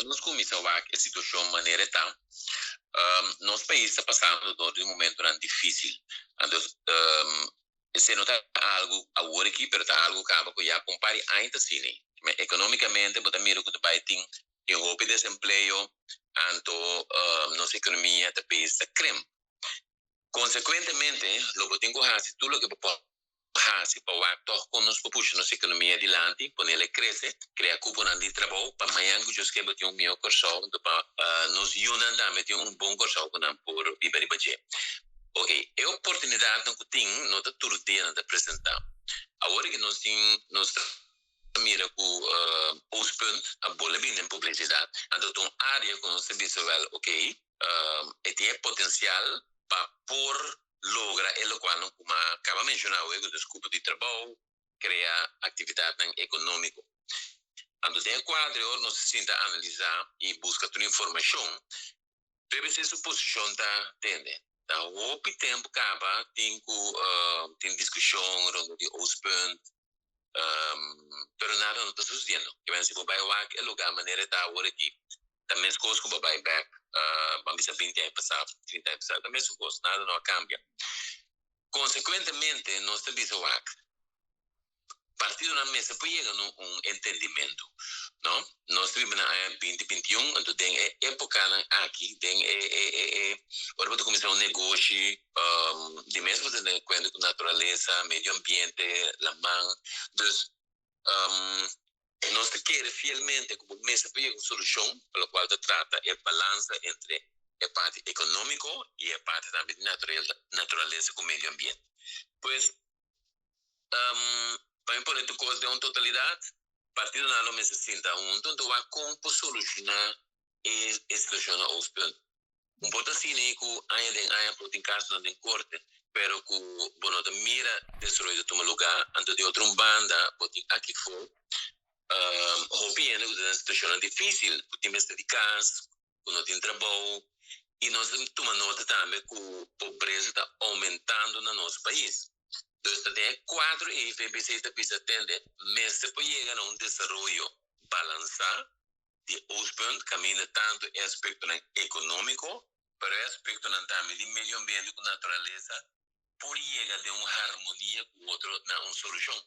quando nós começamos a ver a situação de maneira tal, nosso país está passando por um momento difícil. Então, se não está algo agora aqui, mas está algo que já compare ainda assim. Economicamente, você mira que o país tem um pouco de desemprego, então nossa economia do país está creme. Consequentemente, lo que tenho que tudo o que se para com nos puxa nossa economia adiante, para ela crescer, criar cupom de trabalho, para amanhã que eu escrevo um meu curso, para nos unir também ter bom curso por viver e budget. Ok, é a oportunidade que tem, não está tudo de apresentar. Agora que nós temos mira com os pontos, a bola bem em publicidade, então uma área que nós sabemos, ok, tem potencial para por lograr o qual não como acaba de mencionar o desculpa de trabalho, criar atividade econômica. Então, tem quadro, nós se senta a analisar e busca toda informação, deve ser suposição da tende. Então, o tempo acaba, tem discussão, de os pontos, pero nada não está sucedendo. Que vai ser para o lugar, maneira da hora aqui. Da mesma coisa com o buyback, vamos dizer 20 anos passados, 30 anos passados, da mesma coisa, nada não cambia. Consequentemente, nós temos o partido na mesa para chegar a entendimento, não? Nós vivemos na 2021, então tem época aqui, tem agora vou começar negócio, de mesmo tendo conta com natureza, meio ambiente, la mão, então nós queremos fielmente como mesa para chegar a uma solução pela qual se trata a balança entre a parte econômica e a parte também de natureza com o meio ambiente. Pois para impor tu coisa de uma totalidade, partido na lo mesa sinta então vai como solucionar a situação aos pontos. Pouco assim que ainda tem casos não tem corte, pero que bueno de mira destruído toma lugar, antes de outra banda, pode aqui for, rompendo que uma situação difícil, porque tem de casa, que não tem trabalho, e nós tomamos nota também que a pobreza está aumentando no nosso país. Então, tem quadro e FBC está precisando atender, mas se pode chegar a desenvolvimento balançado, de os pontos, caminha tanto o aspecto econômico, para o aspecto também de meio ambiente com natureza, por chegar de uma harmonia com o outro, na uma solução.